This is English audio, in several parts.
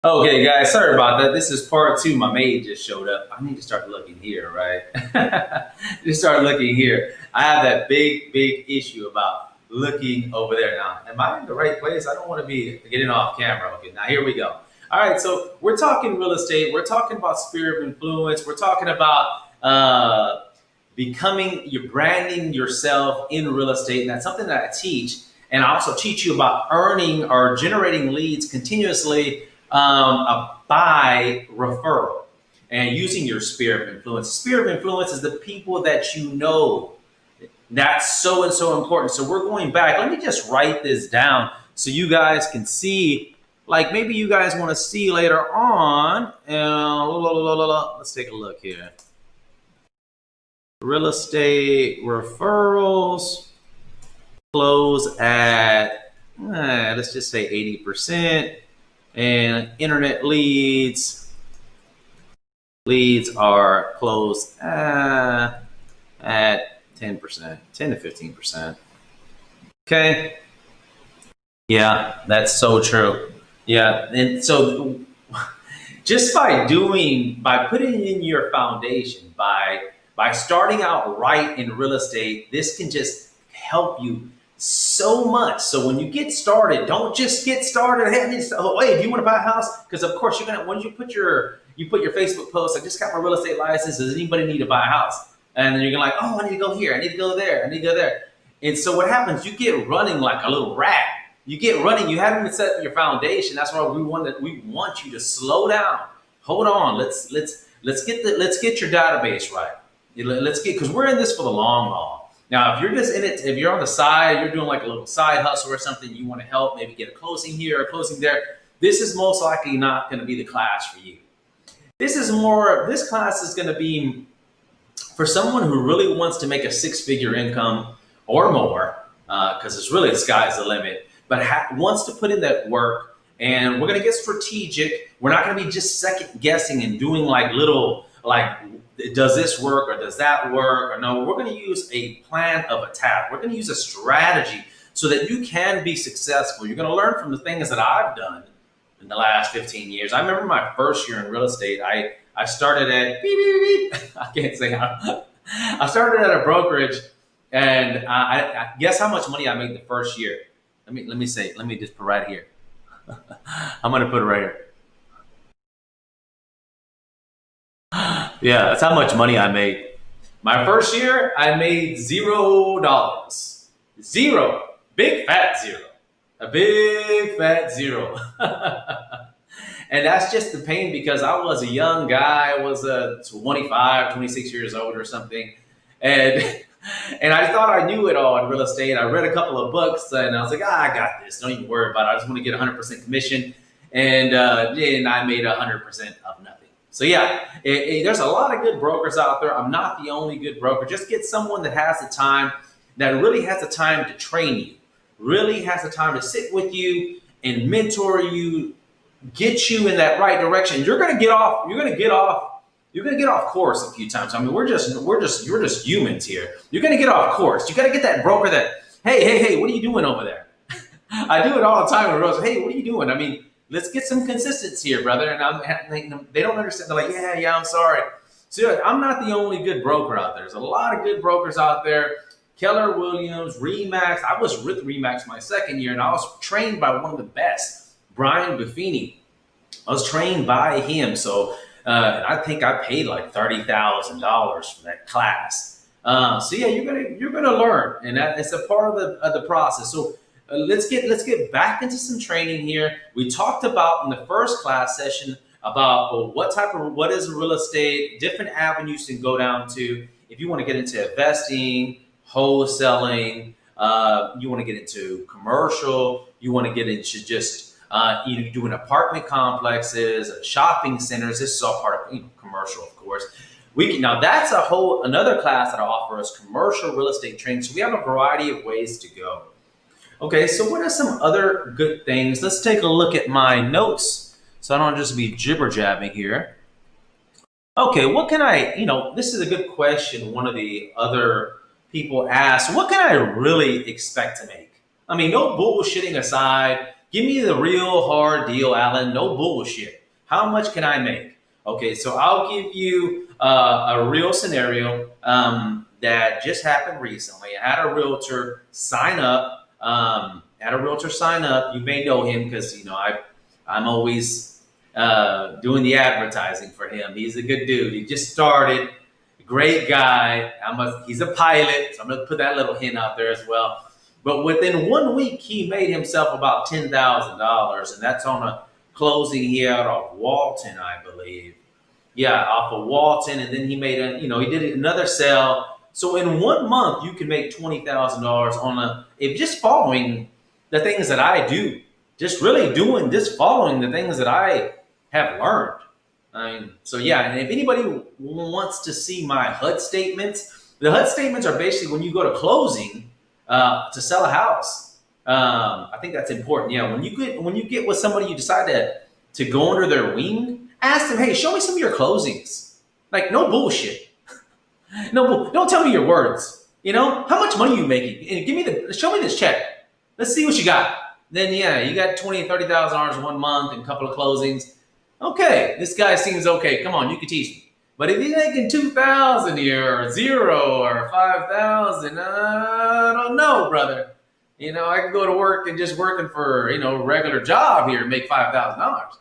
Okay, guys, sorry about that. This is part two. My maid just showed up. I need to start looking here, right? Just start looking here. I have that big issue about looking over there now. Am I in the right place? I don't want to be getting off camera. Okay, now here we go. All right, so we're talking real estate. We're talking about sphere of influence. We're talking about becoming, you're branding yourself in real estate. And that's something that I teach. And I also teach you about earning or generating leads continuously by referral and using your sphere of influence. Sphere of influence is the people that you know. That's so and so important. So we're going back. Let me just write this down so you guys can see. Like maybe you guys want to see later on. Let's take a look here. Real estate referrals close at let's just say 80%, and internet leads are closed at 10%, 10 to 15%. Okay. Yeah, that's so true. Yeah. And so just by putting in your foundation, by starting out right in real estate, this can just help you so much. So when you get started, don't just get started. Hey, do you want to buy a house? Because of course you're gonna, once you put your Facebook post, I just got my real estate license. Does anybody need to buy a house? And then you're gonna like, oh, I need to go here, I need to go there, I need to go there. And so what happens? You get running like a little rat. You get running. You haven't even set your foundation. That's why we want you to slow down. Hold on. Let's get your database right. Let's get, because we're in this for the long haul. Now, if you're just in it, if you're on the side, you're doing like a little side hustle or something, you want to help, maybe get a closing here or a closing there. This is most likely not going to be the class for you. This class is going to be for someone who really wants to make a six-figure income or more, because it's really the sky's the limit, but wants to put in that work. And we're going to get strategic. We're not going to be just second guessing and doing like little, like, does this work or does that work? Or no, we're going to use a plan of attack. We're going to use a strategy so that you can be successful. You're going to learn from the things that I've done in the last 15 years. I remember my first year in real estate. I started at beep, beep, beep. I can't say how. I started at a brokerage, and I guess how much money I made the first year. Let me just put right here. I'm gonna put it right here. Yeah, that's how much money I made. My first year, I made $0. Zero. Big fat zero. A big fat zero. And that's just the pain because I was a young guy. I was 25, 26 years old or something. And and I thought I knew it all in real estate. I read a couple of books and I was like, I got this. Don't even worry about it. I just want to get 100% commission. And then I made 100% of nothing. So yeah, there's a lot of good brokers out there. I'm not the only good broker. Just get someone that has the time, that really has the time to train you, really has the time to sit with you and mentor you, get you in that right direction. You're going to get off. You're going to get off. You're going to get off course a few times. I mean, you're just humans here. You're going to get off course. You got to get that broker that, hey, what are you doing over there? I do it all the time with Rose. Hey, what are you doing? I mean, let's get some consistency here, brother. And they don't understand. They're like, yeah, I'm sorry. So yeah, I'm not the only good broker out there. There's a lot of good brokers out there. Keller Williams, Remax. I was with Remax my second year, and I was trained by one of the best, Brian Buffini. I was trained by him, so I think I paid like $30,000 for that class. So yeah, you're gonna learn, and that it's a part of the process. So let's get back into some training here. We talked about in the first class session about what is real estate, different avenues to go down to if you want to get into investing, wholesaling, you want to get into commercial, you want to get into just doing apartment complexes, shopping centers. This is all part of commercial, of course. Now that's another class that I offer is commercial real estate training. So we have a variety of ways to go. Okay, so what are some other good things? Let's take a look at my notes so I don't just be jibber jabbing here. Okay, what can this is a good question. One of the other people asked, what can I really expect to make? I mean, no bullshitting aside, Give me the real hard deal, Alan. No bullshit. How much can I make? Okay, so I'll give you a real scenario that just happened recently. I had a realtor sign up. You may know him because I'm always doing the advertising for him. He's a good dude. He just started. Great guy. He's a pilot, so I'm going to put that little hint out there as well. But within 1 week, he made himself about $10,000, and that's on a closing he had off Walton, I believe. Yeah, off of Walton, and then he made he did another sale. So in 1 month, you can make $20,000 if just following the things that I do, just really doing, just following the things that I have learned. So yeah, and if anybody wants to see my HUD statements, the HUD statements are basically when you go to closing to sell a house. I think that's important. Yeah, when you get with somebody, you decide to go under their wing. Ask them, hey, show me some of your closings. Like, no bullshit. No, don't tell me your words. How much money are you making? And show me this check. Let's see what you got. Then yeah, you got $20,000, $30,000 in 1 month and a couple of closings. Okay, this guy seems okay. Come on, you can teach me. But if he's making 2,000 here, or 0, or 5,000, I don't know, brother. I can go to work and just working for a regular job here and make $5,000.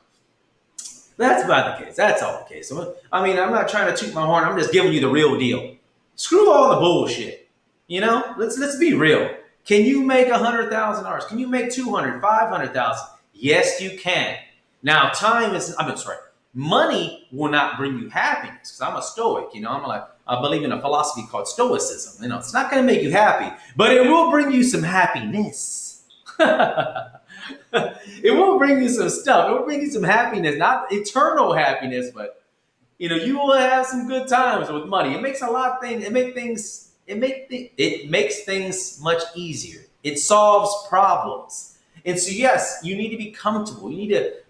That's about the case. That's all the case. So, I'm not trying to toot my horn. I'm just giving you the real deal. Screw all the bullshit. Let's be real. Can you make $100,000? Can you make 200, 500,000? Yes, you can. Now, money will not bring you happiness. Because I'm a stoic, I believe in a philosophy called stoicism. It's not going to make you happy, but it will bring you some happiness. It will bring you some stuff. It will bring you some happiness, not eternal happiness, but you will have some good times with money. It makes a lot of things. It makes things much easier. It solves problems. And so, yes, you need to be comfortable. Do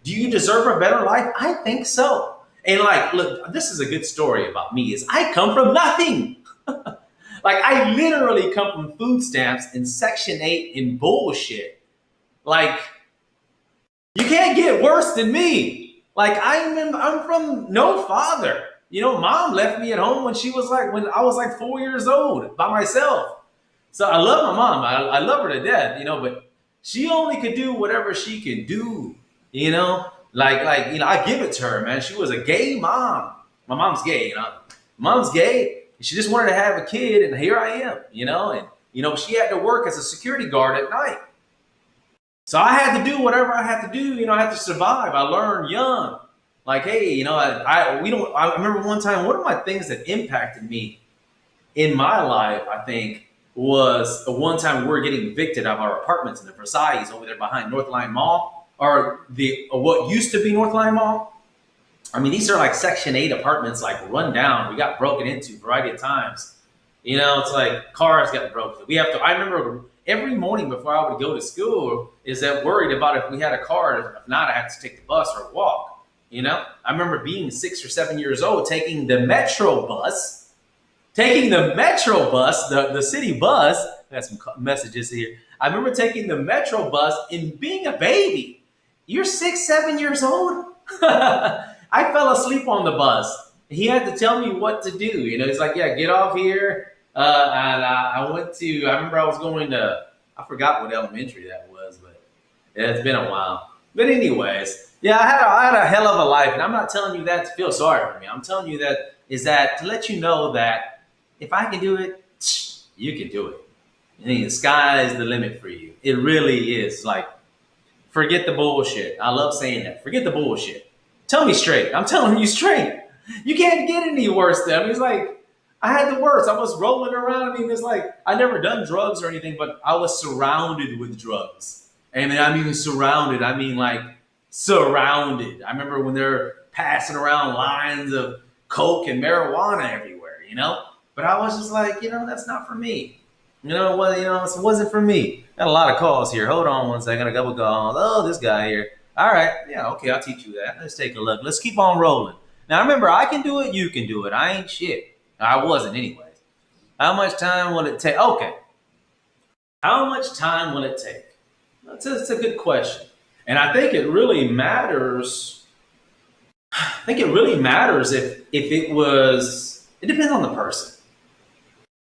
you deserve a better life? I think so. And look, this is a good story about me is I come from nothing. I literally come from food stamps and Section 8 and bullshit. You can't get worse than me. I'm from no father. Mom left me at home when I was 4 years old by myself. So I love my mom. I love her to death, but she only could do whatever she can do, I give it to her, man. She was a gay mom. My mom's gay, Mom's gay. She just wanted to have a kid, and here I am, and she had to work as a security guard at night. So I had to do whatever I had to do, I had to survive. I learned young. Hey, I remember one time, one of my things that impacted me in my life, I think, was one time we were getting evicted out of our apartments in the Versailles over there behind Northline Mall, or what used to be Northline Mall. These are Section 8 apartments, run down. We got broken into a variety of times. It's cars got broken. I remember every morning before I would go to school is that worried about if we had a car. If not, I had to take the bus or walk. I remember being 6 or 7 years old, taking the Metro bus, the city bus. I got some messages here. I remember taking the Metro bus and being a baby. You're 6, 7 years old? I fell asleep on the bus. He had to tell me what to do. He's like, yeah, get off here. And I remember I was going to, I forgot what elementary that was, but it's been a while. But anyways, yeah, I had a hell of a life. And I'm not telling you that to feel sorry for me. I'm telling you that to let you know that if I can do it, you can do it. The sky is the limit for you. It really is. Forget the bullshit. I love saying that. Forget the bullshit. Tell me straight. I'm telling you straight. You can't get any worse than. I had the worst. I was rolling around. I never done drugs or anything, but I was surrounded with drugs. Surrounded. Surrounded. I remember when they're passing around lines of coke and marijuana everywhere, But I was just that's not for me. It wasn't for me. Got a lot of calls here. Hold on one second. A couple calls. Oh, this guy here. All right. Yeah, okay, I'll teach you that. Let's take a look. Let's keep on rolling. Now, remember, I can do it. You can do it. I ain't shit. I wasn't anyways. How much time will it take? Okay. How much time will it take? That's a good question. And I think it really matters. I think it really matters if it was. It depends on the person.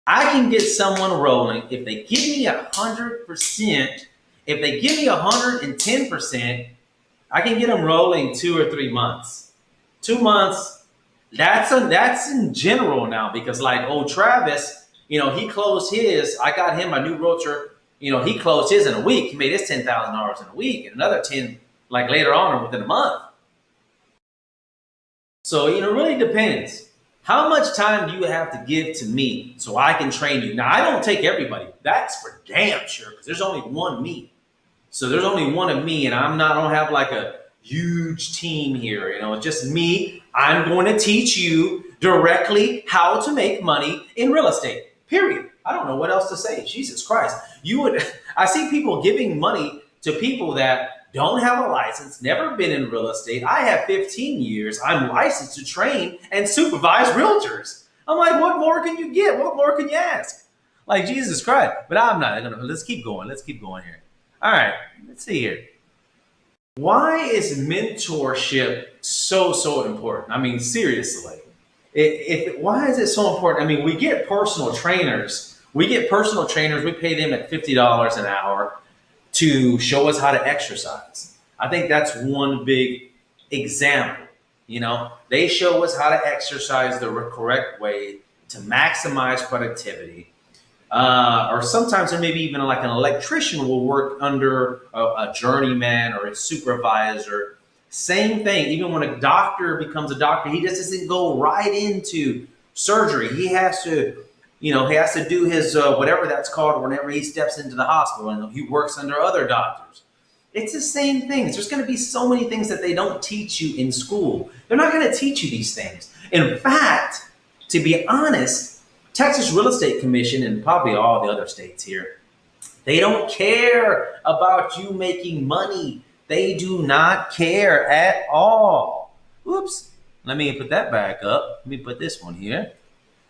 I can get someone rolling if they give me 100%. If they give me 110%, I can get them rolling 2 or 3 months. 2 months. That's in general now because like old Travis, he closed his. I got him a new realtor. He closed his in a week. He made his $10,000 in a week, and another 10 like later on or within a month. So it really depends. How much time do you have to give to me so I can train you? Now I don't take everybody. That's for damn sure because there's only one me. So there's only one of me, and I don't have like a huge team here. It's just me. I'm going to teach you directly how to make money in real estate. Period. I don't know what else to say. Jesus Christ. I see people giving money to people that don't have a license, never been in real estate. I have 15 years. I'm licensed to train and supervise realtors. I'm like, what more can you get? What more can you ask? Like Jesus Christ. But I'm not gonna. Let's keep going. Let's keep going here. All right. Let's see here. Why is mentorship so important? I mean, seriously. Why is it so important? I mean, we get personal trainers. We pay them at $50 an hour to show us how to exercise. I think that's one big example. They show us how to exercise the correct way to maximize productivity. Or sometimes there maybe even like an electrician will work under a journeyman or a supervisor. Same thing. Even when a doctor becomes a doctor, he just doesn't go right into surgery. He has to do his whatever that's called whenever he steps into the hospital, and he works under other doctors. It's the same thing. There's going to be so many things that they don't teach you in school. They're not going to teach you these things. In fact, to be honest, Texas Real Estate Commission and probably all the other states here, they don't care about you making money. They do not care at all. Oops. Let me put that back up. Let me put this one here.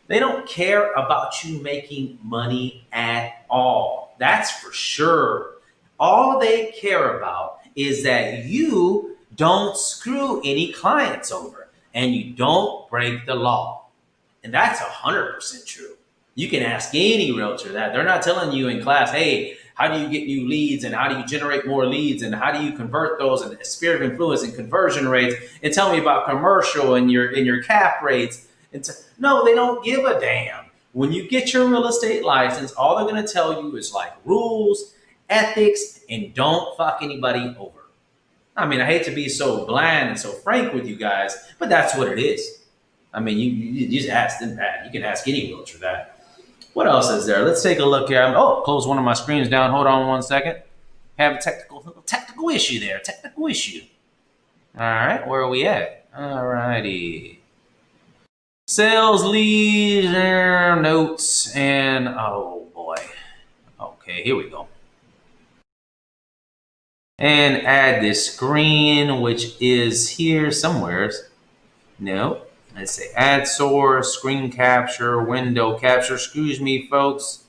They don't care about you making money at all. That's for sure. All they care about is that you don't screw any clients over and you don't break the law. And that's 100% true. You can ask any realtor that. They're not telling you in class, hey, how do you get new leads and how do you generate more leads and how do you convert those and sphere of influence and conversion rates and tell me about commercial and your cap rates. No, they don't give a damn. When you get your real estate license, all they're going to tell you is like rules, ethics, and don't fuck anybody over. I mean, I hate to be so bland and so frank with you guys, but that's what it is. I mean, you just ask them that. You can ask any realtor that. What else is there? Let's take a look here. Close one of my screens down. Hold on 1 second. Have a technical issue there. Technical issue. All right, where are we at? All righty. Sales leads, notes, and oh boy. Okay, here we go. And add this screen, which is here somewhere. No. Let's say add source, screen capture, window capture. Excuse me, folks.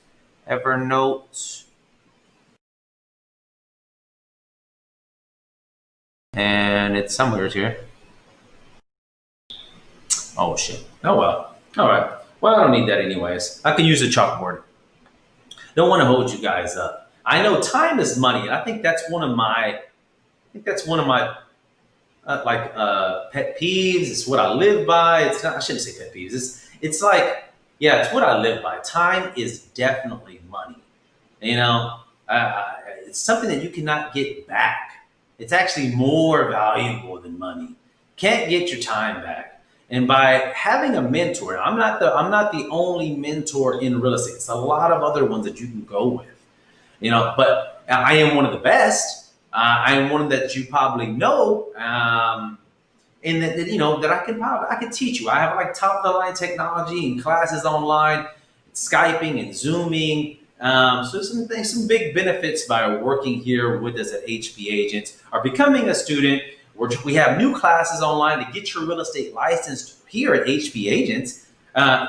Evernote. And it's somewhere here. Oh, shit. Oh, well. All right. Well, I don't need that anyways. I can use a chalkboard. Don't want to hold you guys up. I know time is money. And I think that's one of my pet peeves. It's what I live by. It's not. I shouldn't say pet peeves. It's what I live by. Time is definitely money. It's something that you cannot get back. It's actually more valuable than money. Can't get your time back. And by having a mentor, I'm not the only mentor in real estate. It's a lot of other ones that you can go with. But I am one of the best. I am one that you probably know, and that I can teach you. I have like top of the line technology and classes online, Skyping and Zooming. So some big benefits by working here with us at HP Agents or becoming a student. We have new classes online to get your real estate license here at HP Agents,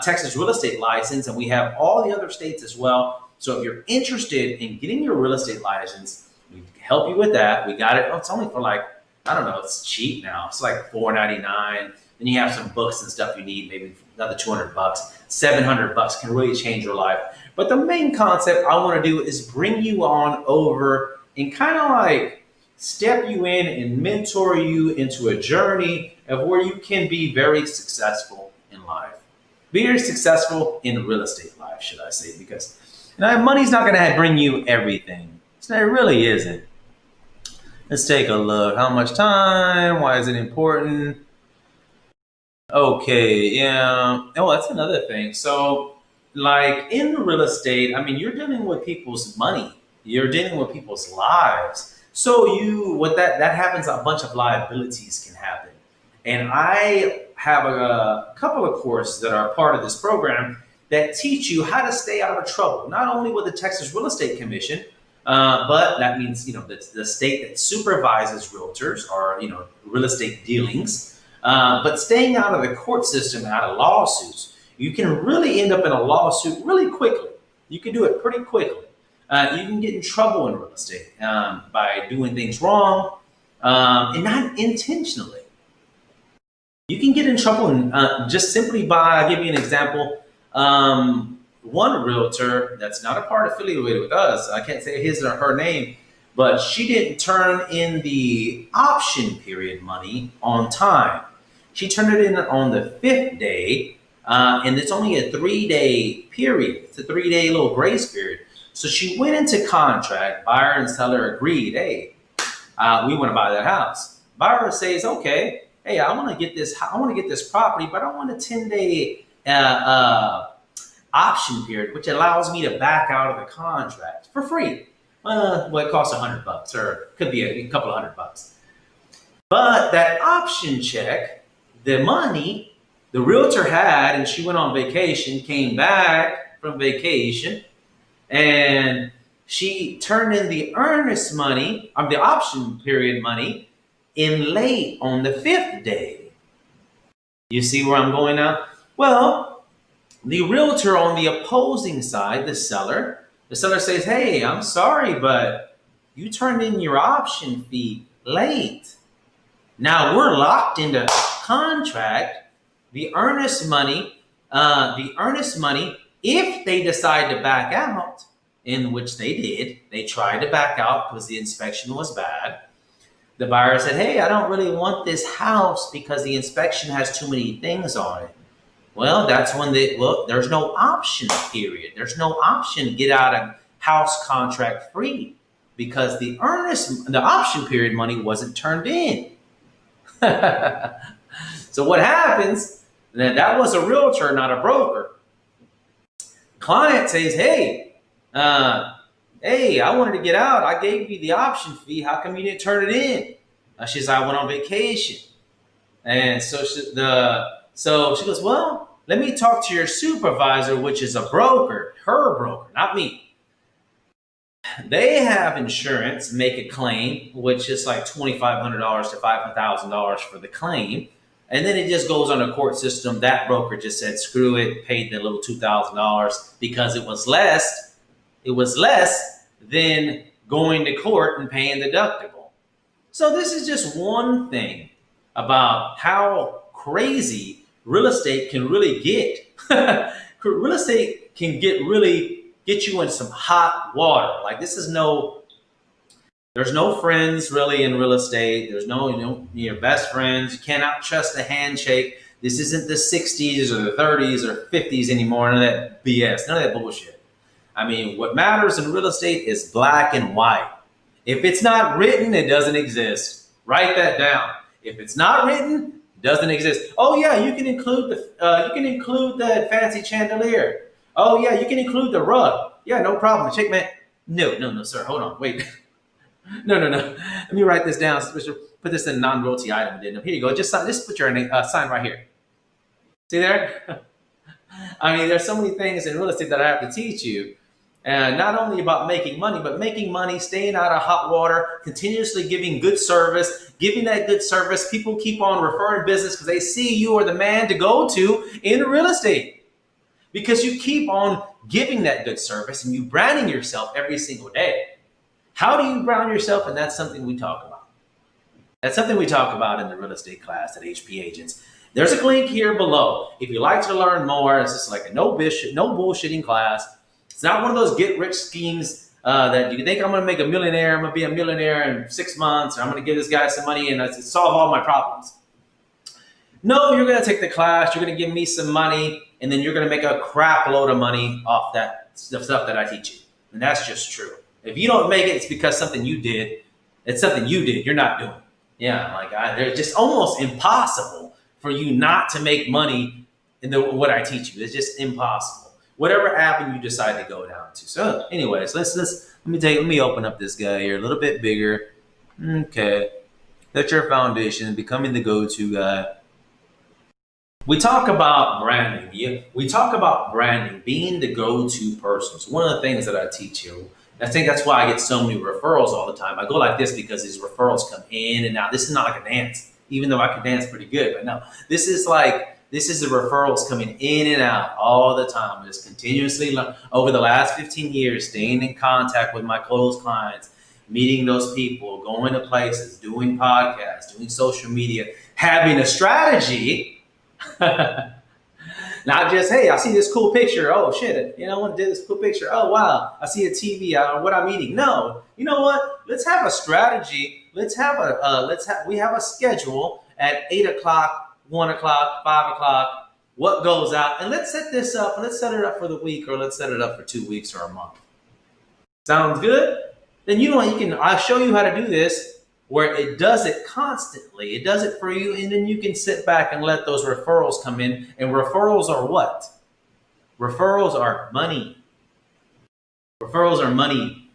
Texas real estate license, and we have all the other states as well. So if you're interested in getting your real estate license, we help you with that. We got it. Oh, it's only for like, I don't know, it's cheap now. It's like $4.99. Then you have some books and stuff you need, maybe another $200, $700 can really change your life. But the main concept I want to do is bring you on over and kind of like step you in and mentor you into a journey of where you can be very successful in life. Be very successful in real estate life, should I say, because money's not going to bring you everything. It really isn't. Let's take a look. How much time? Why is it important? Okay, yeah. Oh, that's another thing. So, like in real estate, you're dealing with people's money. You're dealing with people's lives. So what that happens, a bunch of liabilities can happen. And I have a couple of courses that are part of this program that teach you how to stay out of trouble, not only with the Texas Real Estate Commission, but that means, the state that supervises realtors or, real estate dealings, but staying out of the court system, out of lawsuits. You can really end up in a lawsuit really quickly. You can do it pretty quickly. You can get in trouble in real estate by doing things wrong and not intentionally. You can get in trouble just simply by, I'll give you an example. One realtor that's not a part affiliated with us, I can't say his or her name, but she didn't turn in the option period money on time. She turned it in on the 5th day, and it's only a 3-day period. It's a 3-day little grace period. So she went into contract, buyer and seller agreed, hey, we want to buy that house. Buyer says, okay, hey, I want to get this property, but I want a 10-day option period, which allows me to back out of the contract for free. Well, it costs $100 or could be a couple of $100. But that option check, the money the realtor had, and she went on vacation, came back from vacation, and she turned in the earnest money, the option period money, in late on the 5th day. You see where I'm going now? Well, the realtor on the opposing side, the seller says, hey, I'm sorry, but you turned in your option fee late. Now we're locked into contract. The earnest money, if they decide to back out, in which they did, they tried to back out because the inspection was bad. The buyer said, hey, I don't really want this house because the inspection has too many things on it. Well, that's when there's no option period. There's no option to get out of house contract free because the option period money wasn't turned in. So what happens, that was a realtor, not a broker. Client says, hey, I wanted to get out. I gave you the option fee. How come you didn't turn it in? She says, I went on vacation. And so she goes, well, let me talk to your supervisor, which is a broker, her broker, not me. They have insurance, make a claim, which is like $2,500 to $5,000 for the claim. And then it just goes on the court system. That broker just said, screw it, paid the little $2,000 because it was less than going to court and paying the deductible. So this is just one thing about how crazy real estate can really get. Real estate can get you in some hot water. Like there's no friends really in real estate. There's no, your best friends. You cannot trust a handshake. This isn't the 60s or the 30s or 50s anymore. None of that BS, none of that bullshit. What matters in real estate is black and white. If it's not written, it doesn't exist. Write that down. If it's not written, it doesn't exist. Oh yeah, you can include the fancy chandelier. Oh yeah, you can include the rug. Yeah, no problem. Check, man. No, sir. Hold on. Wait. No. Let me write this down. Put this in a non-royalty item. Here you go. Just put your sign right here. See there? There's so many things in real estate that I have to teach you. And not only about making money, but making money, staying out of hot water, continuously giving good service, giving that good service. People keep on referring business because they see you are the man to go to in real estate. Because you keep on giving that good service and you branding yourself every single day. How do you ground yourself? And that's something we talk about. That's something we talk about in the real estate class at HP Agents. There's a link here below. If you'd like to learn more, it's just like a no bullshitting class. It's not one of those get rich schemes that you think I'm going to make a millionaire. I'm going to be a millionaire in 6 months, or I'm going to give this guy some money and solve all my problems. No, you're going to take the class. You're going to give me some money, and then you're going to make a crap load of money off that stuff that I teach you. And that's just true. If you don't make it, it's because something you did. It's something you did. You're not doing. Yeah, like they're just almost impossible for you not to make money in what I teach you. It's just impossible. Whatever avenue you decide to go down to. So, anyways, let me open up this guy here a little bit bigger. Okay, that's your foundation, becoming the go-to guy. We talk about branding. Yeah, we talk about branding, being the go-to person. So one of the things that I teach you. I think that's why I get so many referrals all the time. I go like this because these referrals come in and out. This is not like a dance, even though I can dance pretty good. But no, this is the referrals coming in and out all the time. Just continuously over the last 15 years, staying in contact with my close clients, meeting those people, going to places, doing podcasts, doing social media, having a strategy. Not just, hey, I see this cool picture. Oh, shit. I want to do this cool picture. Oh, wow. I see a TV. What I'm eating. No. You know what? Let's have a strategy. We have a schedule at 8 o'clock, 1 o'clock, 5 o'clock. What goes out? And let's set this up. And let's set it up for the week, or let's set it up for 2 weeks or a month. Sounds good? Then I'll show you how to do this where it does it constantly. It does it for you, and then you can sit back and let those referrals come in. And referrals are what? Referrals are money. Referrals are money.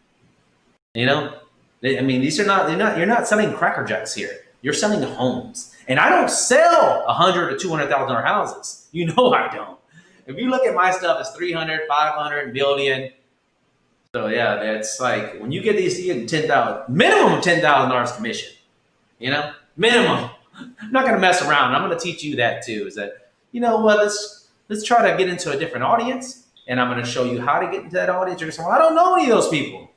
These are not. You're not selling Cracker Jacks here. You're selling homes, and I don't sell $100,000 to $200,000 houses. I don't. If you look at my stuff, it's 300, 500, million. So yeah, that's like when you get these, you get minimum of $10,000 commission. Minimum. I'm not gonna mess around. I'm gonna teach you that too. Is that let's try to get into a different audience, and I'm gonna show you how to get into that audience. You're gonna say, well, I don't know any of those people.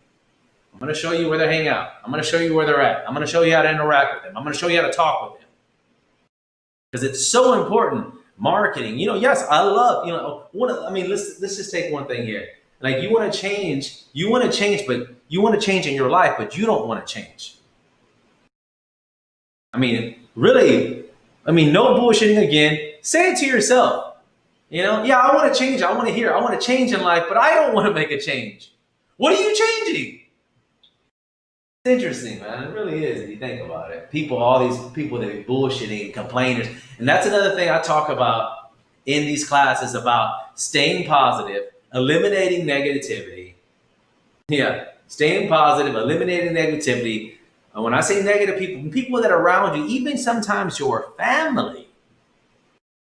I'm gonna show you where they hang out. I'm gonna show you where they're at. I'm gonna show you how to interact with them. I'm gonna show you how to talk with them. Because it's so important. Marketing. Yes, I love. Let's just take one thing here. Like you want to change, but you want to change in your life, but you don't want to change. Really, no bullshitting again. Say it to yourself. Yeah, I want to change. I want to change in life, but I don't want to make a change. What are you changing? It's interesting, man. It really is if you think about it. All these people that be bullshitting and complainers. And that's another thing I talk about in these classes about staying positive, eliminating negativity. Yeah, staying positive, eliminating negativity. And when I say negative people that are around you, even sometimes your family,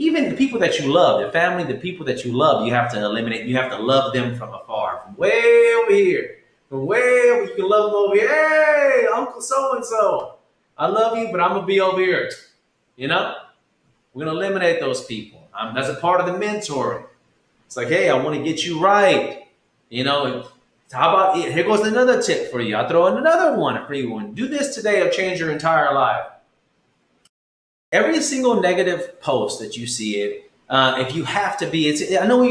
even the people that you love, the family, the people that you love, you have to eliminate. You have to love them from afar, from way over here. From way over, you can love them over here. Hey, Uncle so-and-so, I love you, but I'm going to be over here. We're going to eliminate those people. That's a part of the mentoring. It's like, hey, I want to get you right. How about it? Here goes another tip for you. I'll throw in another one for you. Do this today, it'll change your entire life. Every single negative post that you see if you have to be, I know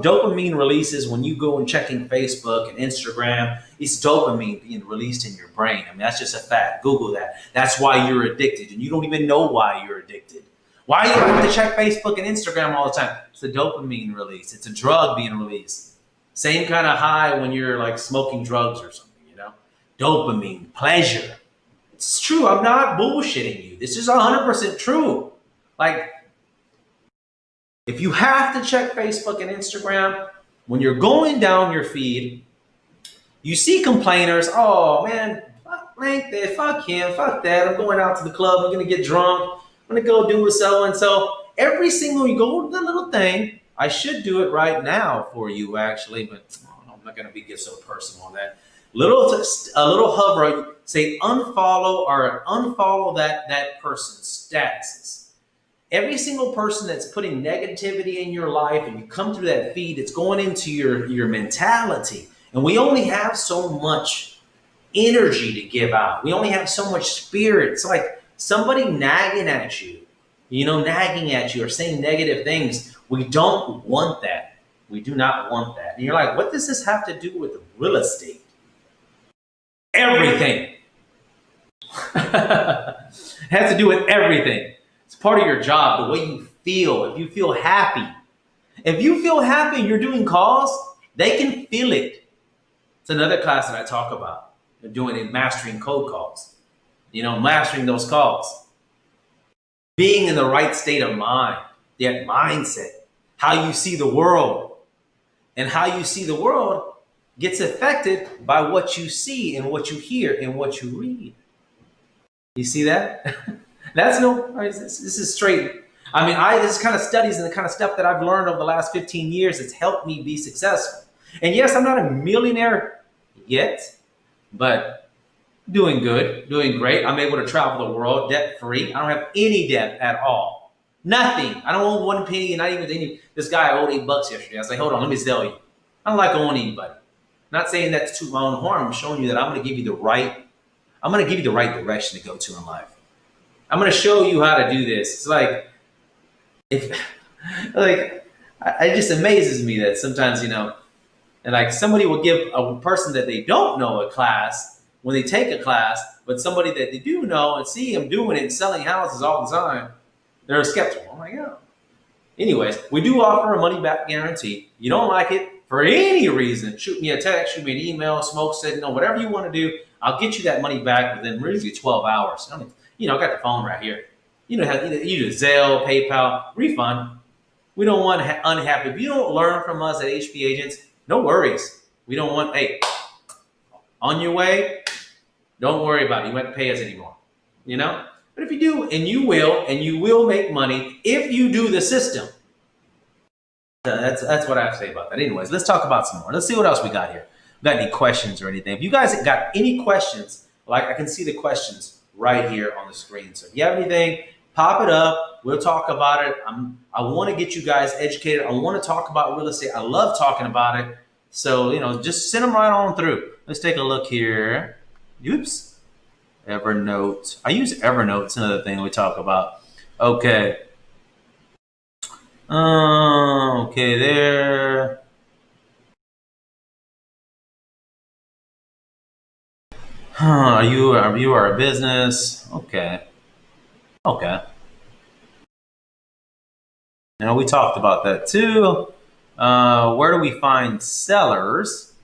dopamine releases when you go and checking Facebook and Instagram. It's dopamine being released in your brain. That's just a fact. Google that. That's why you're addicted, and you don't even know why you're addicted. Why do you have to check Facebook and Instagram all the time? It's a dopamine release. It's a drug being released. Same kind of high when you're like smoking drugs or something, Dopamine, pleasure. It's true. I'm not bullshitting you. This is 100% true. Like, if you have to check Facebook and Instagram, when you're going down your feed, you see complainers. Oh, man, fuck that, fuck him, fuck that. I'm going out to the club. I'm going to get drunk. I'm going to go do a so-and-so. Every single, you go to the little thing. I should do it right now for you, actually, but I'm not going to get so personal on that. A little hover, say unfollow that person's statuses. Every single person that's putting negativity in your life, and you come through that feed, it's going into your mentality. And we only have so much energy to give out. We only have so much spirit. It's like somebody nagging at you, nagging at you or saying negative things. We don't want that. We do not want that. And you're like, what does this have to do with real estate? Everything. It has to do with everything. It's part of your job, the way you feel. If you feel happy, and you're doing calls, they can feel it. It's another class that I talk about. They're doing it, mastering cold calls. Mastering those calls. Being in the right state of mind, that mindset, how you see the world. And how you see the world gets affected by what you see and what you hear and what you read. You see that? This is straight. I mean, this kind of studies and the kind of stuff that I've learned over the last 15 years that's helped me be successful. And yes, I'm not a millionaire yet, but doing good, doing great. I'm able to travel the world debt free. I don't have any debt at all. Nothing. I don't owe one penny, not even any. This guy owed $8 yesterday. I was like, hold on, let me tell you. I don't like owing anybody. Not saying that to toot my own horn. I'm showing you that I'm going to give you the right direction to go to in life. I'm going to show you how to do this. It's like, it just amazes me that sometimes, and like somebody will give a person that they don't know a class when they take a class, but somebody that they do know and see them doing it and selling houses all the time, they're skeptical. I'm like, yeah. Anyways, we do offer a money back guarantee. You don't like it for any reason, shoot me a text, shoot me an email, smoke signal, whatever you want to do. I'll get you that money back within really 12 hours. I got the phone right here. You do Zelle, PayPal, refund. We don't want unhappy. If you don't learn from us at HP Agents, no worries. We don't want, hey, on your way, don't worry about it. You won't have to pay us anymore. But if you do, and you will make money if you do the system. That's what I have to say about that. Anyways, let's talk about some more. Let's see what else we got here. Got any questions or anything? If you guys got any questions, like I can see the questions right here on the screen. So if you have anything, pop it up. We'll talk about it. I want to get you guys educated. I want to talk about real estate. I love talking about it. So, just send them right on through. Let's take a look here. Oops. Evernote. I use Evernote. It's another thing we talk about. Okay. Okay, there. You are a business. Okay. We talked about that too. Where do we find sellers?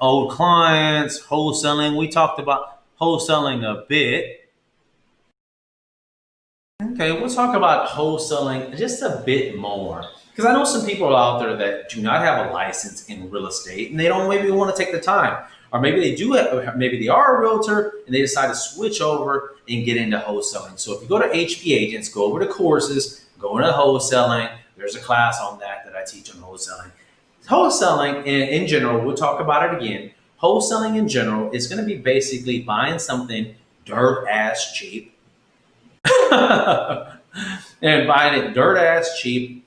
Old clients, wholesaling. We talked about wholesaling a bit. Okay, we'll talk about wholesaling just a bit more. Because I know some people out there that do not have a license in real estate and they don't maybe want to take the time. Or maybe they do maybe they are a realtor and they decide to switch over and get into wholesaling. So if you go to HP Agents, go over to courses, go into wholesaling. There's a class on that I teach on wholesaling. Wholesaling in general, we'll talk about it again. Wholesaling in general is going to be basically buying something dirt ass cheap and buying it dirt ass cheap,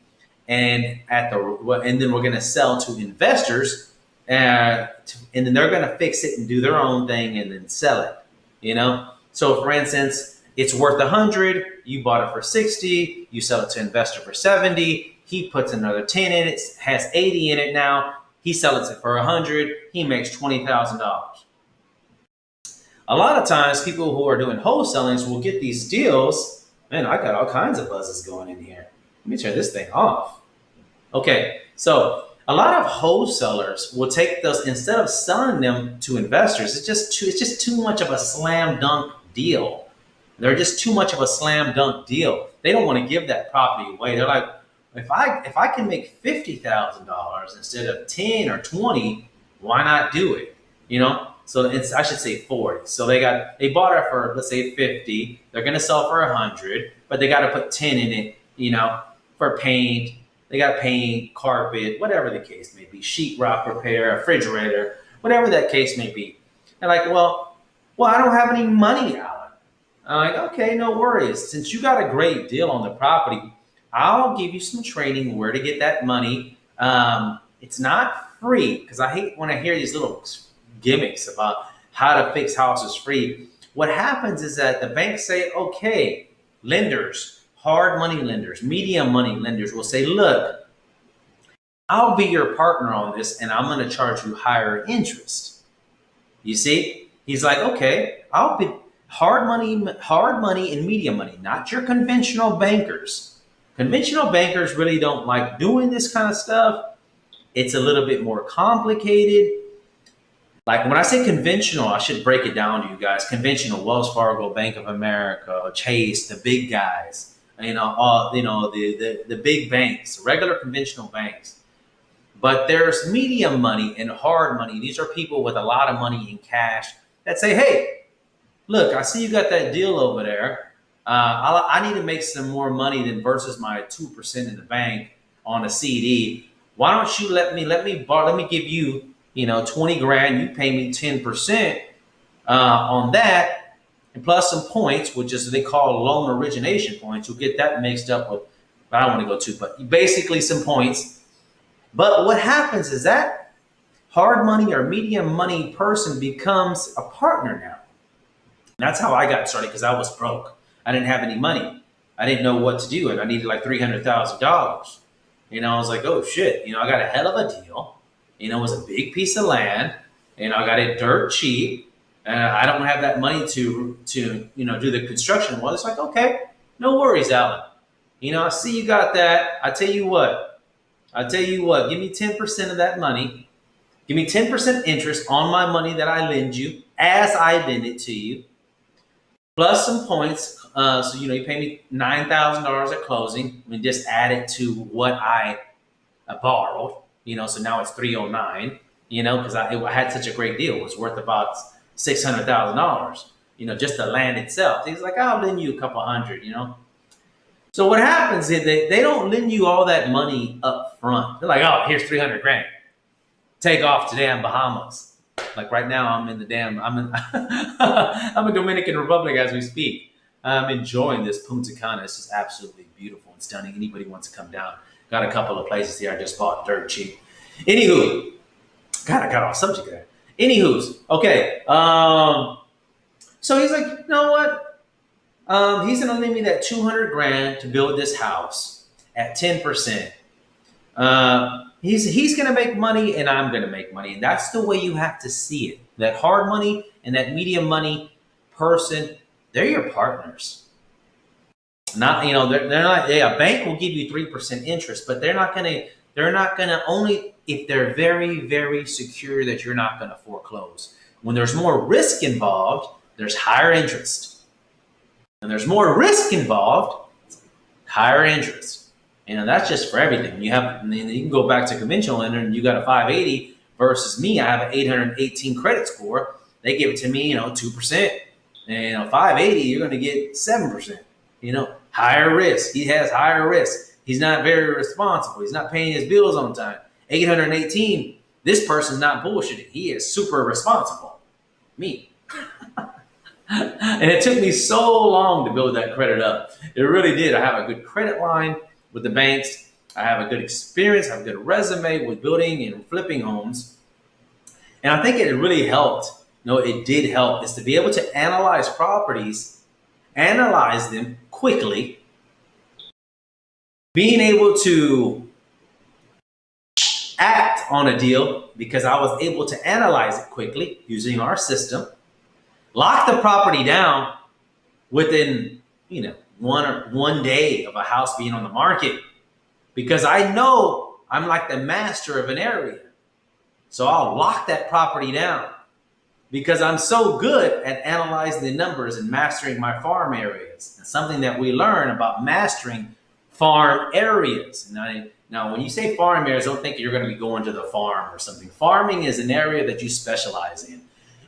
and then we're going to sell to investors, and then they're going to fix it and do their own thing and then sell it. So for instance, it's worth 100. You bought it for 60. You sell it to an investor for 70. He puts another 10 in it. Has 80 in it now. He sells it for 100. He makes $20,000. A lot of times, people who are doing wholesalings will get these deals. Man, I got all kinds of buzzes going in here. Let me turn this thing off. Okay, so a lot of wholesalers will take those, instead of selling them to investors, it's just too much of a slam dunk deal. They're just too much of a slam dunk deal. They don't want to give that property away. They're like, if I can make $50,000 instead of 10 or 20, why not do it? So I should say 40. So they bought it for, let's say 50. They're going to sell for 100, but they got to put 10 in it, for paint. They got paint, carpet, whatever the case may be, sheetrock repair, refrigerator, whatever that case may be. They're like, well, I don't have any money, Alan. I'm like, okay, no worries. Since you got a great deal on the property, I'll give you some training where to get that money. It's not free, because I hate when I hear these little gimmicks about how to fix houses free. What happens is that the banks say, okay, lenders, hard money lenders, medium money lenders will say, look, I'll be your partner on this and I'm going to charge you higher interest. You see? He's like, okay, I'll be hard money and medium money, not your conventional bankers. Conventional bankers really don't like doing this kind of stuff. It's a little bit more complicated. Like when I say conventional, I should break it down to you guys. Conventional, Wells Fargo, Bank of America, Chase, the big guys, the big banks, regular conventional banks. But there's medium money and hard money. These are people with a lot of money in cash that say, hey, look, I see you got that deal over there. I need to make some more money than versus my 2% in the bank on a CD. Why don't you let me give you, 20 grand. You pay me 10% on that, and plus some points, which is they call loan origination points. You'll get that mixed up with, but I don't want to go too, but basically some points. But what happens is that hard money or medium money person becomes a partner now. That's how I got started because I was broke. I didn't have any money. I didn't know what to do, and I needed like $300,000. I was like, oh shit. I got a hell of a deal. It was a big piece of land. I got it dirt cheap, and I don't have that money to do the construction. Well, it's like, okay, no worries, Alan. I see you got that. I tell you what. Give me 10% of that money. Give me 10% interest on my money that I lend you as I lend it to you, plus some points. So you pay me $9,000 at closing. Just add it to what I borrowed. So now it's 309. Because I had such a great deal. It was worth about $600,000. Just the land itself. He's like, I'll lend you a couple hundred. So what happens is they don't lend you all that money up front. They're like, oh, here's 300 grand. Take off to damn Bahamas. Like right now, I'm in I'm in Dominican Republic as we speak. I'm enjoying this Punta Cana. It's just absolutely beautiful and stunning. Anybody wants to come down? Got a couple of places here I just bought dirt cheap. Anywho, God, I got off subject there. Anywho's, okay. So he's like, you know what? He's gonna lend me that 200 grand to build this house at 10%. He's gonna make money and I'm gonna make money, and that's the way you have to see it. That hard money and that medium money person, they're your partners. Not they're not. Yeah, a bank will give you 3% interest, but they're not gonna only if they're very very secure that you're not gonna foreclose. When there's more risk involved, there's higher interest. And there's more risk involved, higher interest. That's just for everything. You can go back to conventional lender and you got a 580 versus me. I have an 818 credit score. They give it to me, 2%. And 580, you're going to get 7%. Higher risk. He has higher risk. He's not very responsible. He's not paying his bills on time. 818, this person's not bullshitting. He is super responsible. Me. And it took me so long to build that credit up. It really did. I have a good credit line with the banks. I have a good experience. I have a good resume with building and flipping homes. And I think it really helped. It did help is to be able to analyze properties, analyze them quickly, being able to act on a deal because I was able to analyze it quickly using our system. Lock the property down within, one day of a house being on the market because I know I'm like the master of an area. So I'll lock that property down because I'm so good at analyzing the numbers and mastering my farm areas. It's something that we learn about mastering farm areas. Now, when you say farm areas, don't think you're going to be going to the farm or something. Farming is an area that you specialize in.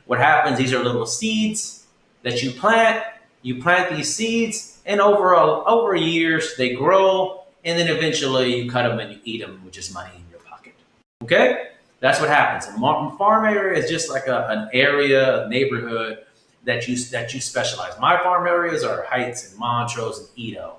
What happens, these are little seeds that you plant. You plant these seeds, and over years, they grow, and then eventually you cut them and you eat them, which is money in your pocket. Okay? That's what happens. A farm area is just like an area, a neighborhood that you specialize. My farm areas are Heights and Montrose and Edo.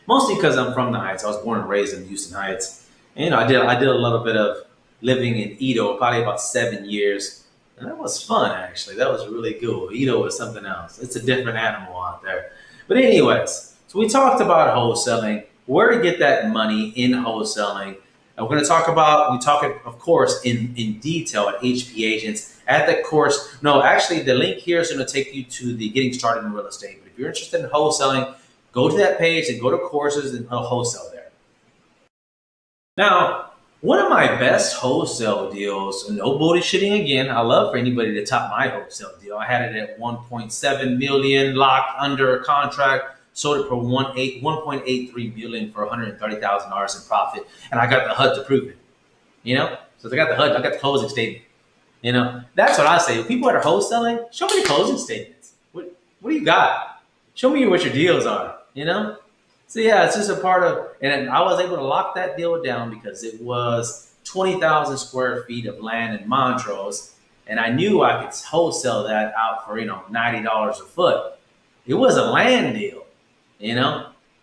Mostly because I'm from the Heights. I was born and raised in Houston Heights. And I did a little bit of living in Edo, probably about 7 years. And that was fun, actually. That was really cool. Ito was something else. It's a different animal out there. But anyways, so we talked about wholesaling, where to get that money in wholesaling. And we're going to talk about, we talk, of course, in detail at HP Agents. At the course, no, actually, the link here is going to take you to the Getting Started in Real Estate. But if you're interested in wholesaling, go to that page and go to courses and wholesale there. Now, one of my best wholesale deals, no bullshitting again. I love for anybody to top my wholesale deal. I had it at 1.7 million locked under contract, sold it for 1.83 million for $130,000 in profit, and I got the HUD to prove it. So I got the HUD, I got the closing statement. That's what I say. When people that are wholesaling, show me the closing statements. What do you got? Show me what your deals are. So yeah, it's just a part of, and I was able to lock that deal down because it was 20,000 square feet of land in Montrose, and I knew I could wholesale that out for $90 a foot. It was a land deal,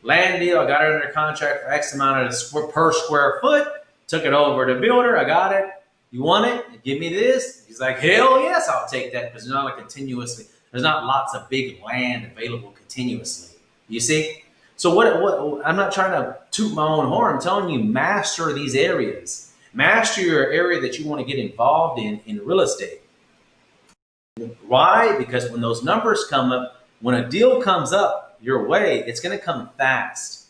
land deal. I got it under contract for X amount of per square foot. Took it over to builder. I got it. You want it? Give me this. He's like, hell yes, I'll take that because there's not lots of big land available continuously. You see. So what I'm not trying to toot my own horn. I'm telling you, master these areas. Master your area that you want to get involved in real estate. Why? Because when those numbers come up, when a deal comes up your way, it's going to come fast.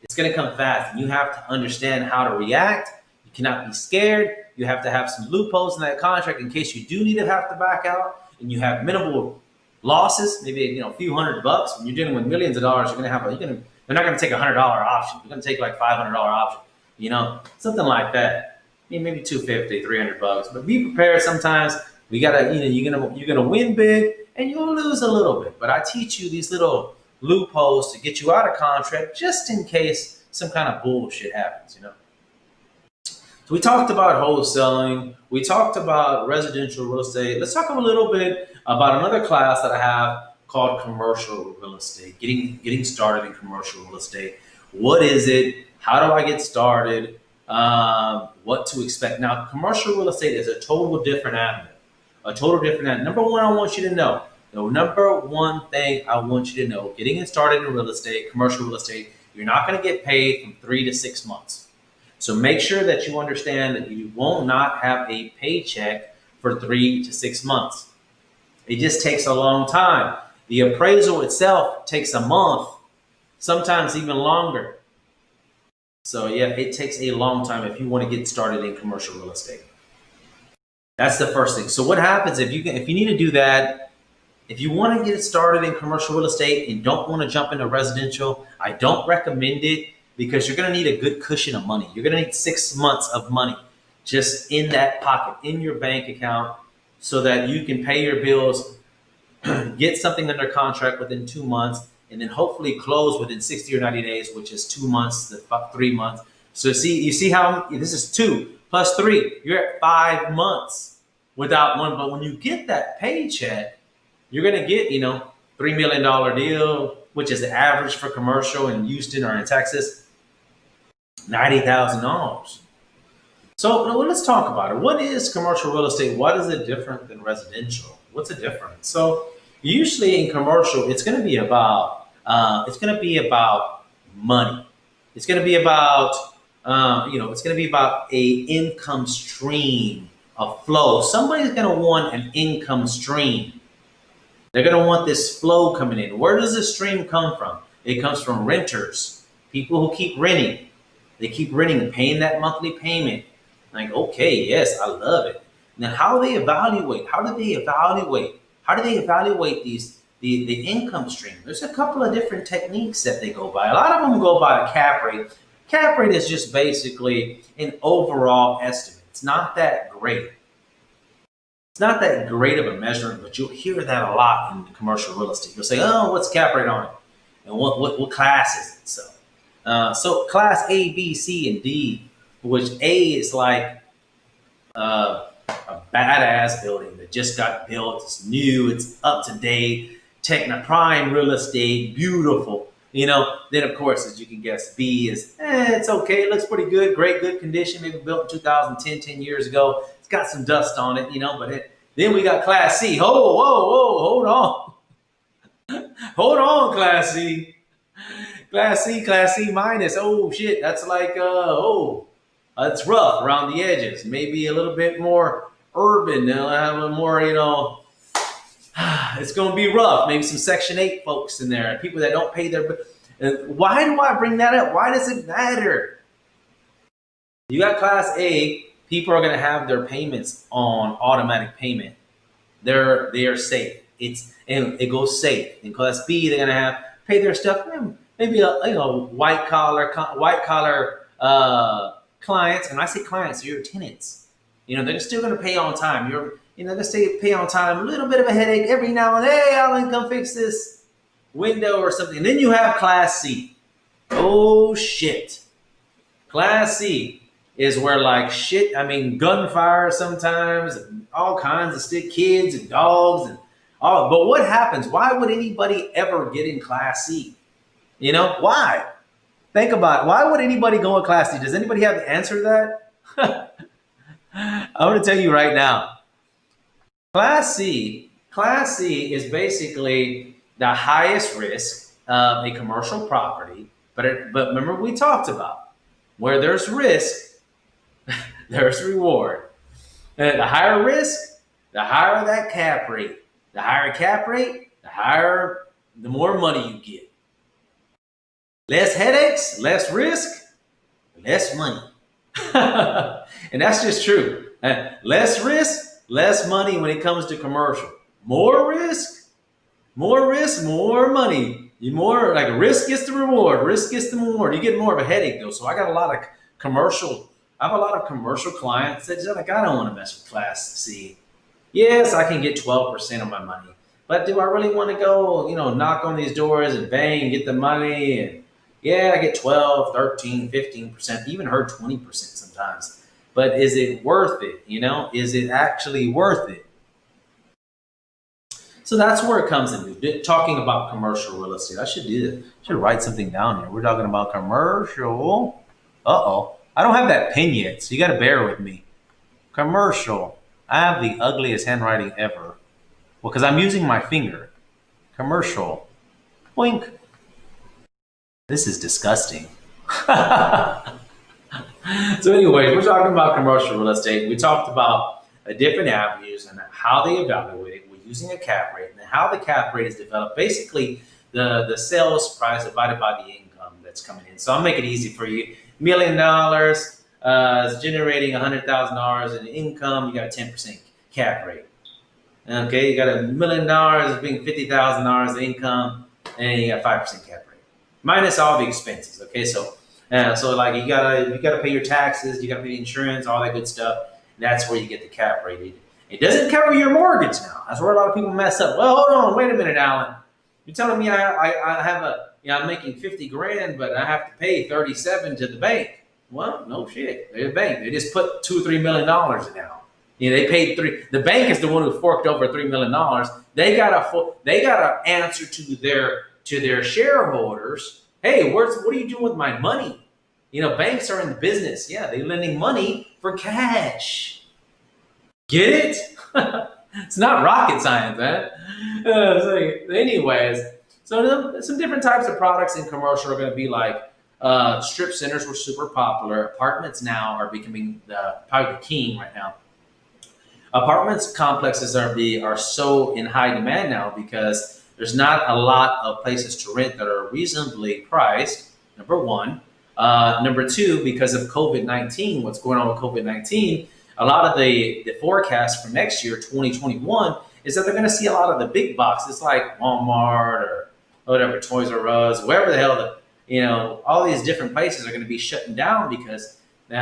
It's going to come fast. And you have to understand how to react. You cannot be scared. You have to have some loopholes in that contract in case you do need to have to back out and you have minimal losses, maybe a few $100. When you're dealing with millions of dollars, they're not going to take a $100 option. You're going to take like $500 option, something like that. Maybe $250, $300. But be prepared. Sometimes we gotta, you're gonna win big and you'll lose a little bit. But I teach you these little loopholes to get you out of contract, just in case some kind of bullshit happens. So we talked about wholesaling. We talked about residential real estate. Let's talk a little bit about another class that I have called commercial real estate, getting started in commercial real estate. What is it? How do I get started? What to expect? Now, commercial real estate is a total different animal. Number one, I want you to know. The number one thing I want you to know, getting started in real estate, commercial real estate, you're not going to get paid from 3 to 6 months. So make sure that you understand that you will not have a paycheck for 3 to 6 months. It just takes a long time. The appraisal itself takes a month, sometimes even longer. So yeah, it takes a long time if you want to get started in commercial real estate. That's the first thing. So what happens if you need to do that, if you want to get started in commercial real estate and don't want to jump into residential, I don't recommend it because you're going to need a good cushion of money. You're going to need 6 months of money just in that pocket, in your bank account, so that you can pay your bills, get something under contract within 2 months, and then hopefully close within 60 or 90 days, which is 2 months to 3 months. So you see how this is 2 plus 3, you're at 5 months without one. But when you get that paycheck, you're going to get, $3 million deal, which is the average for commercial in Houston or in Texas, $90,000. So let's talk about it. What is commercial real estate? What is it different than residential? What's the difference? So usually in commercial, it's going to be about money. It's going to be about it's going to be about a income stream, a flow. Somebody's going to want an income stream. They're going to want this flow coming in. Where does this stream come from? It comes from renters, people who keep renting. They keep renting and paying that monthly payment. Like, okay, yes, I love it. Now, how do they evaluate? How do they evaluate the income stream? There's a couple of different techniques that they go by. A lot of them go by a cap rate. Cap rate is just basically an overall estimate. It's not that great. It's not that great of a measurement, but you'll hear that a lot in commercial real estate. You'll say, "Oh, what's cap rate on it? And what class is it?" So class A, B, C, and D, which A is like a badass building that just got built. It's new. It's up to date. Prime real estate, beautiful. Then of course, as you can guess, B is it's okay. It looks pretty good. Great, good condition. Maybe built in 2010, 10 years ago. It's got some dust on it, but Then we got Class C. Hold on. Hold on, Class C. Class C minus. Oh shit, that's like it's rough around the edges. Maybe a little bit more urban. They'll have a little more, it's going to be rough. Maybe some Section 8 folks in there, people that don't pay their. Why do I bring that up? Why does it matter? You got Class A. People are going to have their payments on automatic payment. They are safe. It goes safe. In Class B, they're going to have pay their stuff. Maybe white collar clients. And I say clients, so your tenants. They're still going to pay on time. They stay pay on time. A little bit of a headache every now and then. Hey, I'll come fix this window or something. And then you have Class C. Oh shit. Class C is where like shit. I mean, gunfire sometimes, and all kinds of stick kids and dogs and all. But what happens? Why would anybody ever get in Class C? Why? Think about it. Why would anybody go in Class C? Does anybody have the answer to that? I'm going to tell you right now. Class C is basically the highest risk of a commercial property. But remember we talked about where there's risk, there's reward. And the higher risk, the higher that cap rate. The higher cap rate, the more money you get. Less headaches, less risk, less money. And that's just true. Less risk, less money when it comes to commercial. More risk, more money. More like risk gets the reward. Risk gets the reward. You get more of a headache though. So I got a lot of commercial. I have a lot of commercial clients that just like I don't want to mess with Class C. Yes, I can get 12% of my money, but do I really want to go? Knock on these doors and bang and get the money? And yeah, I get 12, 13, 15%. Even heard 20% sometimes. But is it worth it? Is it actually worth it? So that's where it comes in. Talking about commercial real estate. I should do that. I should write something down here. We're talking about commercial. I don't have that pen yet, so you got to bear with me. Commercial. I have the ugliest handwriting ever. Well, because I'm using my finger. Commercial. Boink. This is disgusting. So anyways, we're talking about commercial real estate. We talked about different avenues and how they evaluate it. We're using a cap rate and how the cap rate is developed. Basically, the sales price divided by the income that's coming in. So I'll make it easy for you. $1 million is generating $100,000 in income. You got a 10% cap rate. Okay, you got $1 million being $50,000 in income, and you got 5% cap rate minus all the expenses. Okay, so like you gotta pay your taxes, you gotta pay the insurance, all that good stuff. That's where you get the cap rate. It doesn't cover your mortgage now. That's where a lot of people mess up. Well, hold on, wait a minute, Alan. You're telling me I have I'm making 50 grand, but I have to pay 37 to the bank. Well, no shit. They're the bank. They just put $2 or $3 million now. They paid the bank is the one who forked over $3 million. They gotta answer to their shareholders. Hey, what are you doing with my money? Banks are in the business. Yeah, they're lending money for cash. Get it? It's not rocket science, man. Anyways, so some different types of products in commercial are going to be like strip centers were super popular. Apartments now are becoming probably the king right now. Apartments complexes are so in high demand now because there's not a lot of places to rent that are reasonably priced. Number one. Number two, because of COVID-19, what's going on with COVID-19, a lot of the forecast for next year, 2021, is that they're going to see a lot of the big boxes like Walmart or whatever, Toys R Us, wherever the hell, all these different places are going to be shutting down because, they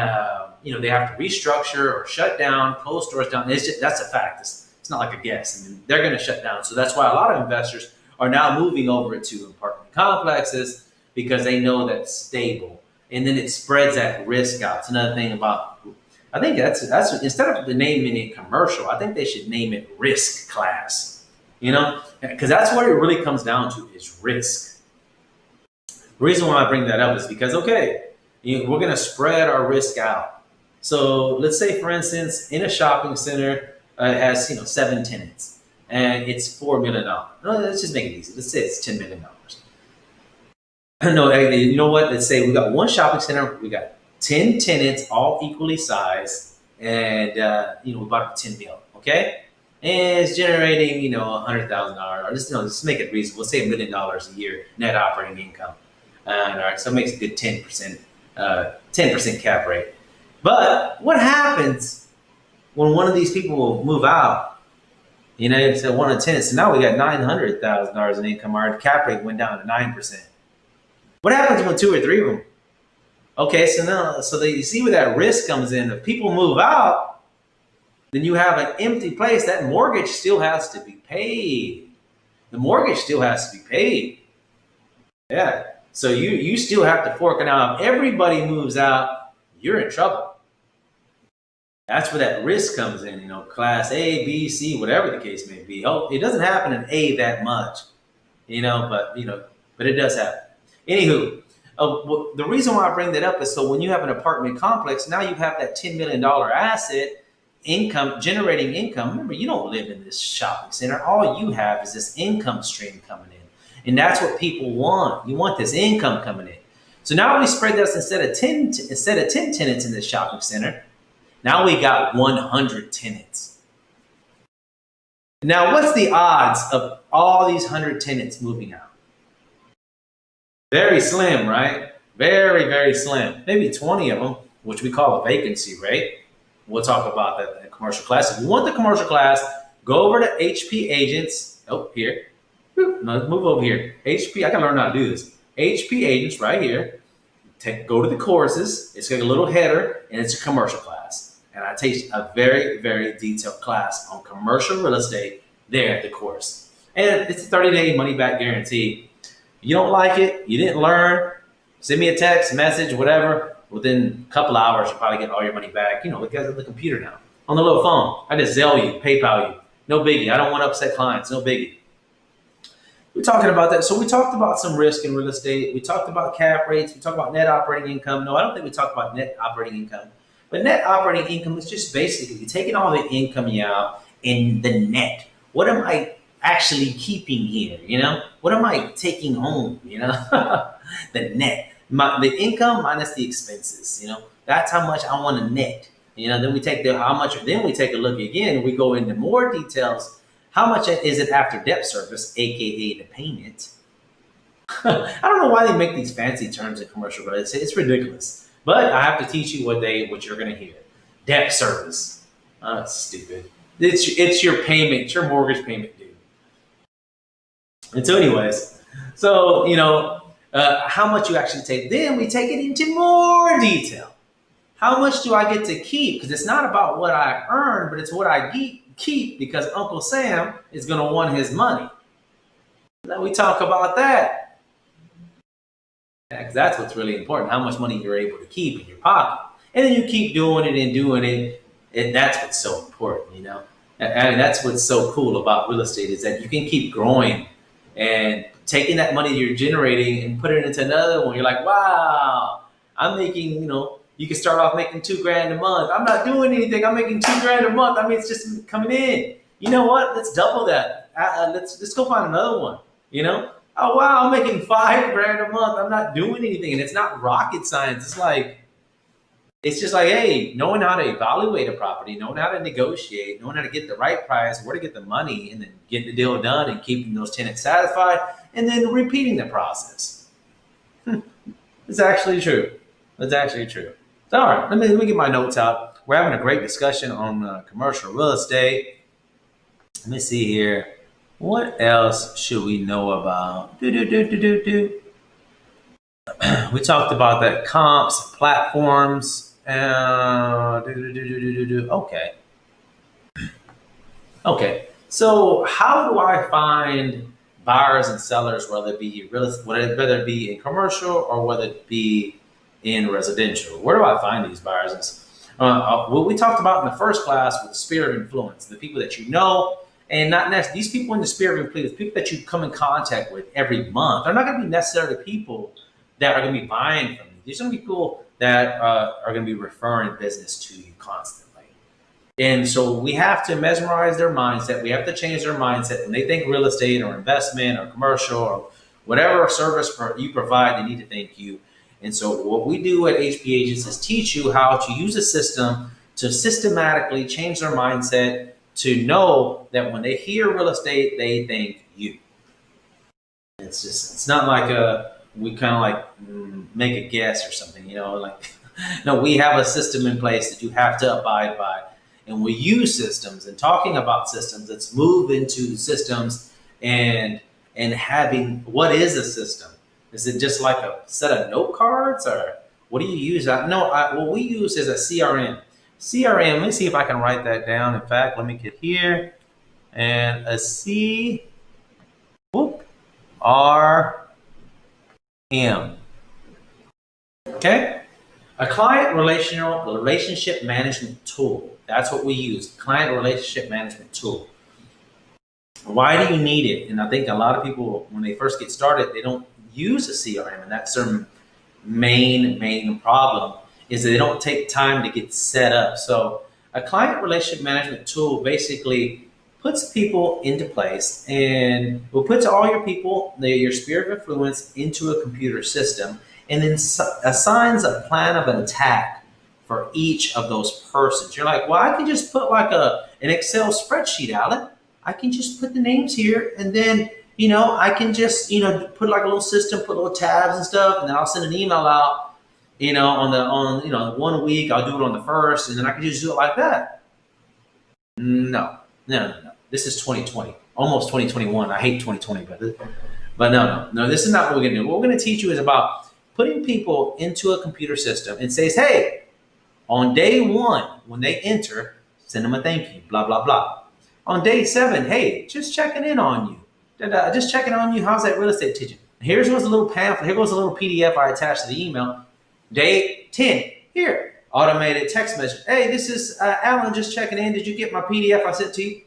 have to restructure or shut down, close stores down. That's a fact. It's not like a guess. They're going to shut down. So that's why a lot of investors are now moving over to apartment complexes because they know that's stable. And then it spreads that risk out. It's another thing about, I think that's instead of naming it commercial, I think they should name it risk class, because that's what it really comes down to is risk. The reason why I bring that up is because, we're going to spread our risk out. So let's say, for instance, in a shopping center, It has 7 tenants, and it's $4 million. No, let's just make it easy. Let's say it's $10 million. No, you know what? Let's say we got one shopping center. We got 10 tenants, all equally sized, and we bought it for 10 mil. Okay, and it's generating $100,000. Or just make it reasonable. Let's say $1 million a year net operating income. All right, so it makes a good 10%, 10% cap rate. But what happens when one of these people will move out? So one of the tenants. So now we got $900,000 in income. Our cap rate went down to 9%. What happens when two or three of them? Okay, you see where that risk comes in. If people move out, then you have an empty place. That mortgage still has to be paid. The mortgage still has to be paid. Yeah. So you still have to fork it out. If everybody moves out, you're in trouble. That's where that risk comes in. Class A, B, C, whatever the case may be. Oh, it doesn't happen in A that much, but it does happen. Anywho, the reason why I bring that up is so when you have an apartment complex, now you have that $10 million asset income, generating income. Remember, you don't live in this shopping center. All you have is this income stream coming in. And that's what people want. You want this income coming in. So now we spread this instead of 10 tenants in this shopping center. Now we got 100 tenants. Now, what's the odds of all these 100 tenants moving out? Very slim, right? Very, very slim. Maybe 20 of them, which we call a vacancy rate. We'll talk about that in the commercial class. If you want the commercial class, go over to HP Agents. Oh, here. No, move over here. HP, I can learn how to do this. HP Agents right here. Go to the courses. It's got a little header, and it's a commercial class. And I teach a very, very detailed class on commercial real estate there at the course. And it's a 30-day money-back guarantee. You don't like it, you didn't learn, send me a text, message, whatever. Within a couple hours, you'll probably get all your money back. Because of the computer now. On the little phone. I just Zelle you, PayPal you. No biggie. I don't want to upset clients. No biggie. We're talking about that. So we talked about some risk in real estate. We talked about cap rates. We talked about net operating income. No, I don't think we talked about net operating income. But net operating income is just basically taking all the income you out and the net. What am I actually keeping here? What am I taking home? The net, the income minus the expenses. That's how much I want to net. Then we take Then we take a look again. We go into more details. How much is it after debt service, aka the payment? I don't know why they make these fancy terms in commercial, but it's ridiculous. But I have to teach you what you're going to hear. Debt service. Oh, that's stupid. It's your payment, it's your mortgage payment due. And so, anyways, how much you actually take. Then we take it into more detail. How much do I get to keep? Because it's not about what I earn, but it's what I keep because Uncle Sam is going to want his money. Then we talk about that. Because that's what's really important, how much money you're able to keep in your pocket. And then you keep doing it, and that's what's so important, And that's what's so cool about real estate is that you can keep growing and taking that money you're generating and put it into another one. You're like, wow, I'm making, you can start off making $2,000 a month. I'm not doing anything. I'm making $2,000 a month. I mean, it's just coming in. You know what? Let's double that. Let's go find another one, Oh, wow, I'm making $5,000 a month. I'm not doing anything. And it's not rocket science. It's just like, hey, knowing how to evaluate a property, knowing how to negotiate, knowing how to get the right price, where to get the money, and then getting the deal done and keeping those tenants satisfied, and then repeating the process. It's actually true. It's actually true. So, all right, let me get my notes out. We're having a great discussion on commercial real estate. Let me see here. What else should we know about? We talked about that comps, platforms. Okay. Okay. So how do I find buyers and sellers, whether it be in commercial or whether it be in residential? Where do I find these buyers? What we talked about in the first class was the sphere of influence, the people that you know. And not necessarily these people in the sphere of influence, people that you come in contact with every month. They're not going to be necessarily people that are going to be buying from you. These are people that are going to be referring business to you constantly. And so we have to mesmerize their mindset. We have to change their mindset. When they think real estate or investment or commercial or whatever service you provide, they need to thank you. And so what we do at HP Agents is teach you how to use a system to systematically change their mindset to know that when they hear real estate, they thank you. It's not like we kind of like make a guess or something, like no, we have a system in place that you have to abide by, and we use systems. And talking about systems, let's move into systems and having what is a system? Is it just like a set of note cards, or what do you use? No, what we use is a CRM. CRM. Let me see if I can write that down. In fact, let me get here and a C. Whoop. RM. Okay? A client relationship management tool. That's what we use. Client relationship management tool. Why do you need it? And I think a lot of people, when they first get started, they don't use a CRM, and that's their main problem, is that they don't take time to get set up. So a client relationship management tool basically puts people into place, and will put all your people, your sphere of influence, into a computer system, and then assigns a plan of an attack for each of those persons. You're like, well, I can just put like an Excel spreadsheet, Alan. I can just put the names here, and then I can just put like a little system, put little tabs and stuff, and then I'll send an email out. On 1 week, I'll do it on the first, and then I can just do it like that. No, no. This is 2020, almost 2021. I hate 2020, but no. This is not what we're gonna do. What we're gonna teach you is about putting people into a computer system and says, hey, on day 1, when they enter, send them a thank you, blah blah blah. On day 7, hey, just checking in on you. Just checking on you. How's that real estate teaching? Here's a little pamphlet. Here goes a little PDF I attached to the email. Day 10, here, automated text message. Hey, this is Alan just checking in. Did you get my PDF I sent to you?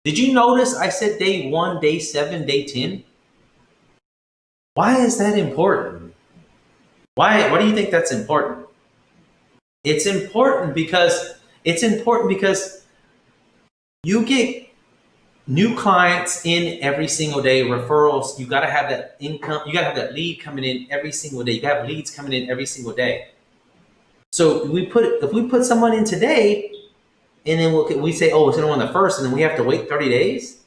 Did you notice I said day 1, day 7, day 10? Why is that important? Why do you think that's important? It's important because you get new clients in every single day, referrals. You got to have that income. You got to have that lead coming in every single day. You got to have leads coming in every single day. So if we put someone in today, and then we say, oh, it's on the first, and then we have to wait 30 days,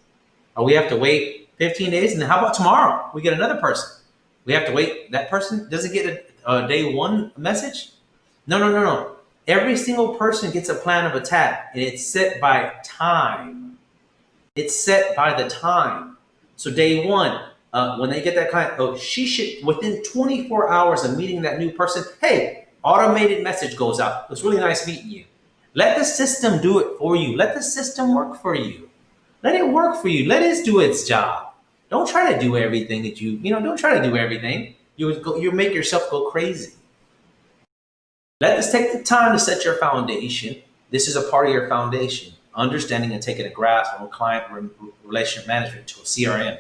or we have to wait 15 days, and then how about tomorrow? We get another person. We have to wait. That person doesn't get a day 1 message. No. Every single person gets a plan of attack, and it's set by time. It's set by the time. So day 1, when they get that client, she should, within 24 hours of meeting that new person, hey, automated message goes out. It's really nice meeting you. Let the system do it for you. Let the system work for you. Let it work for you. Let it do its job. Don't try to do everything that don't try to do everything. You make yourself go crazy. Let us take the time to set your foundation. This is a part of your foundation. Understanding and taking a grasp on client relationship management tool, CRM,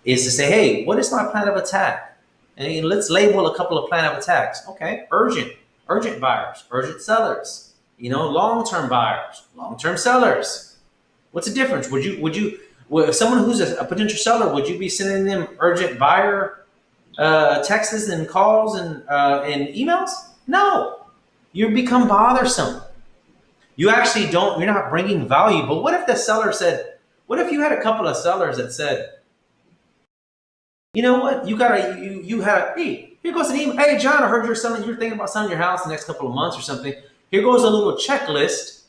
is to say, hey, what is my plan of attack? And let's label a couple of plan of attacks. Okay, urgent buyers, urgent sellers. Long-term buyers, long-term sellers. What's the difference? If someone who's a potential seller, would you be sending them urgent buyer texts and calls and emails? No, you become bothersome. You're not bringing value. But what if the seller said, what if you had a couple of sellers that said, you know what, hey, here goes an email. Hey, John, I heard you're thinking about selling your house in the next couple of months or something. Here goes a little checklist.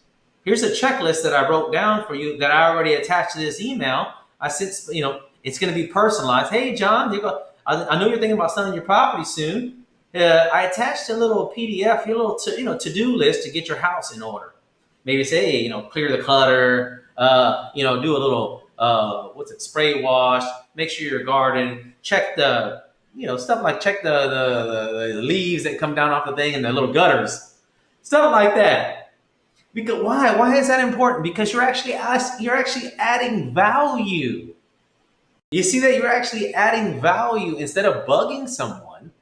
Here's a checklist that I wrote down for you that I already attached to this email. I said, it's going to be personalized. Hey, John, here you go. I know you're thinking about selling your property soon. I attached a little PDF, your little to-do list to get your house in order. Maybe say, hey, clear the clutter. Do a little spray wash. Make sure your garden. Check the stuff like check the leaves that come down off the thing and the little gutters. Stuff like that. Because why? Why is that important? Because you're actually adding value. You see that you're actually adding value instead of bugging someone.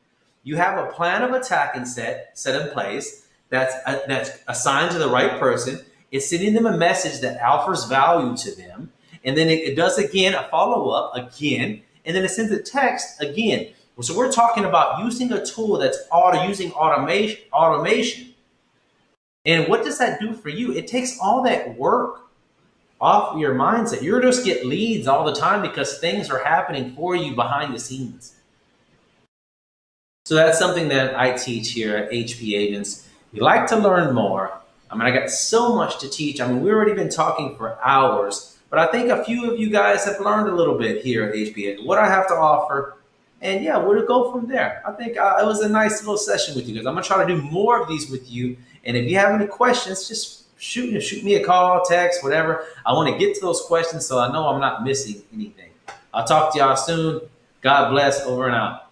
You have a plan of attack set in place. that's assigned to the right person. It's sending them a message that offers value to them, and then it does again a follow up again, and then it sends a text again. So we're talking about using a tool that's using automation. And what does that do for you? It takes all that work off your mindset. You're just get leads all the time because things are happening for you behind the scenes. So that's something that I teach here at HP Agents. We like to learn more. I mean, I got so much to teach. I mean, we've already been talking for hours, but I think a few of you guys have learned a little bit here at HP Agents, what I have to offer. And yeah, we'll go from there. I think it was a nice little session with you guys. I'm going to try to do more of these with you. And if you have any questions, just shoot me a call, text, whatever. I want to get to those questions so I know I'm not missing anything. I'll talk to y'all soon. God bless. Over and out.